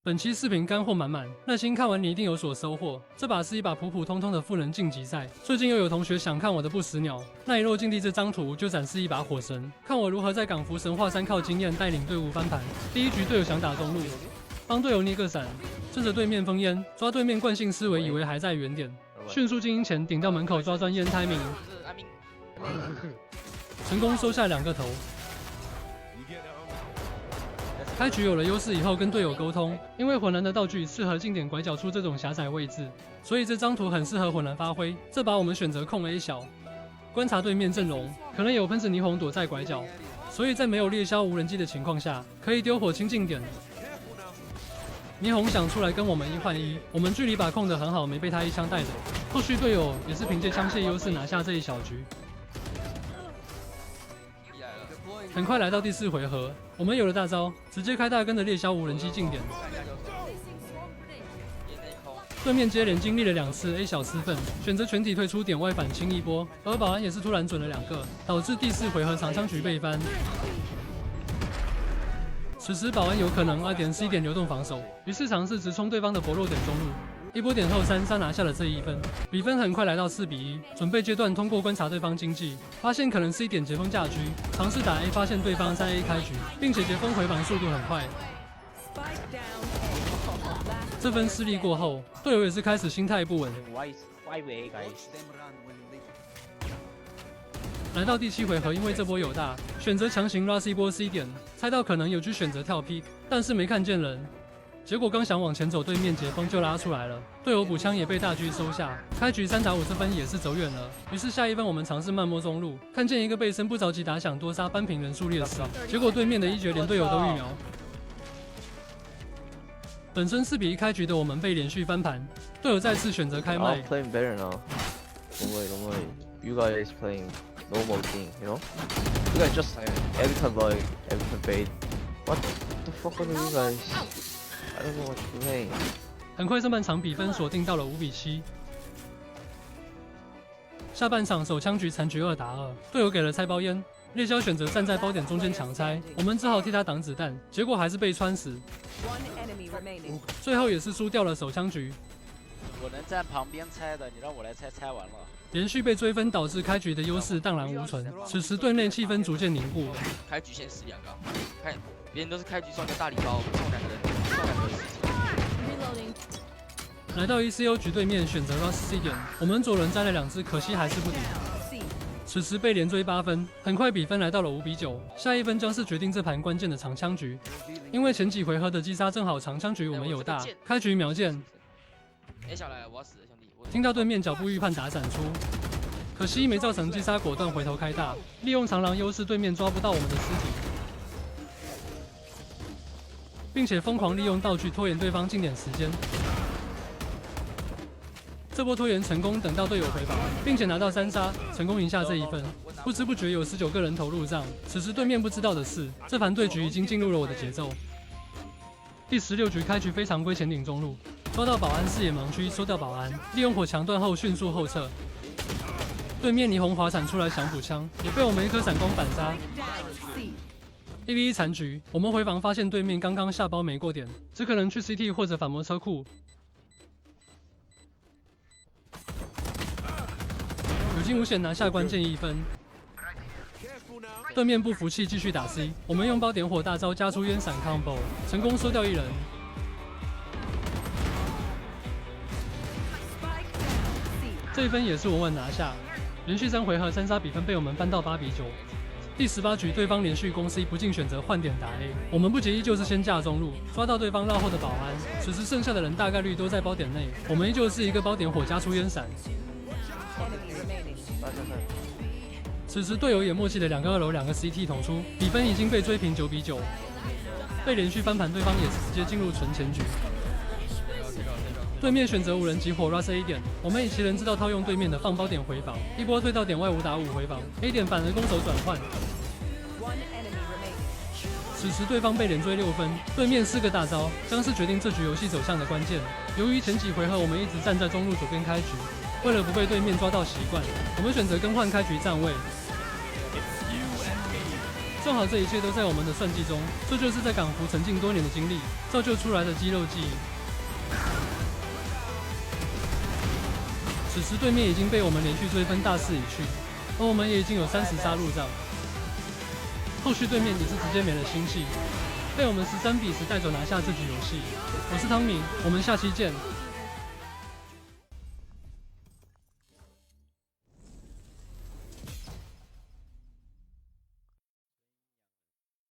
本期视频干货满满，耐心看完你一定有所收获。这把是一把普普通通的赋能晋级赛。最近又有同学想看我的不死鸟，那一落境地这张图就展示一把火神，看我如何在港服神话3靠经验带领队伍翻盘。第一局队友想打中路，帮队友捏个闪，趁着对面封烟，抓对面惯性思维，以为还在原点，迅速静音前顶到门口抓专烟 timing， 成功收下2个头。 开局有了优势以后，跟队友沟通，因为混蓝的道具适合近点拐角处这种狭窄位置，所以这张图很适合混蓝发挥。这把我们选择控 A 小，观察对面阵容，可能有喷子霓虹躲在拐角，所以在没有猎枭无人机的情况下，可以丢火清近点。霓虹想出来跟我们1换1，我们距离把控得很好，没被他一枪带走。后续队友也是凭借枪械优势拿下这一小局。 很快来到第4回合，我们有了大招，直接开大跟着猎枭无人机近点。对面接连经历了2次 A 小失分，选择全体退出点外反清一波，而保安也是突然准了2个，导致第4回合长枪局被翻。此时保安有可能2.C 点流动防守，于是尝试直冲对方的薄弱点中路。 一波点后，3杀拿下了这1分，比分很快来到4比1。准备阶段通过观察对方经济，发现可能是1点截锋架狙，尝试打 A， 发现对方3A 开局，并且截锋回防速度很快。这分失利过后，队友也是开始心态不稳。来到第7回合，因为这波有大，选择强行 rush 一波 C 点，猜到可能有狙选择跳 P， 但是没看见人。 结果刚想往前走，对面解封就拉出来了，队友补枪也被大狙收下。开局3打5，这分也是走远了。于是下一分我们尝试慢摸中路，看见一个背身不着急打想多杀扳平人数劣势，结果对面的1绝连队友都预瞄。本身4比1开局的我们被连续翻盘，队友再次选择开麦。Playing better now. Don't worry. You guys playing normal team, you know? You guys just every time fade. What the fuck are you guys? I don't know what to play. 很快上半场比分锁定到了5比7。下半场手枪局残局2打2，队友给了拆包烟，猎枭选择站在包点中间抢拆，我们只好替他挡子弹，结果还是被穿死。最后也是输掉了手枪局。我能站旁边拆的，你让我来拆，拆完了。连续被追分，导致开局的优势荡然无存。此时队内气氛逐渐凝固。开局先死2个，看别人都是开局送个大礼包，送2个人，送2个人。 来到 ECO 局对面选择 rush C 点，我们左轮摘了2只，可惜还是不敌。此时被连追8分，很快比分来到了5比9。下一分将是决定这盘关键的长枪局，因为前几回合的击杀正好长枪局我们有大，开局秒见。哎，小来，我要死了，兄弟！听到对面脚步预判打闪出，可惜没造成击杀，果断回头开大，利用长狼优势，对面抓不到我们的尸体，并且疯狂利用道具拖延对方进点时间。 这波拖延成功，等到队友回防，并且拿到3杀，成功赢下这1分。不知不觉有19个人头入账。此时对面不知道的是，这盘对局已经进入了我的节奏。第16局开局非常规前顶中路，抓到保安视野盲区，收掉保安，利用火墙断后迅速后撤。对面霓虹滑铲出来想补枪，也被我们一颗闪光反杀。1v1残局，我们回防发现对面刚刚下包没过点，只可能去 CT 或者反摩车库。 有惊无险拿下关键1分，对面不服气继续打 C， 我们用包点火大招加出烟闪 combo， 成功收掉1人。这1分也是稳稳拿下，连续3回合3杀比分被我们翻到8比9。第18局对方连续攻 C， 不禁选择换点打 A， 我们不急依旧是先架中路，抓到对方绕后的保安，此时剩下的人大概率都在包点内，我们依旧是一个包点火加出烟闪。 此时队友也默契的2个2楼2个 CT 捅出，比分已经被追平9比9。被连续翻盘，对方也是直接进入纯前局。对面选择无人集火 rush A 点，我们以其人之道套用对面的放包点回防，一波推到点外5打5回防 ，A 点反而攻守转换。此时对方被连追6分，对面4个大招，将是决定这局游戏走向的关键。由于前几回合我们一直站在中路左边开局。 为了不被对面抓到习惯，我们选择更换开局站位。正好这一切都在我们的算计中，这就是在港服沉浸多年的经历造就出来的肌肉记忆。此时对面已经被我们连续追分大势已去，而我们也已经有30杀入账。后续对面也是直接没了心气，被我们13比10带走拿下这局游戏。我是汤米，我们下期见。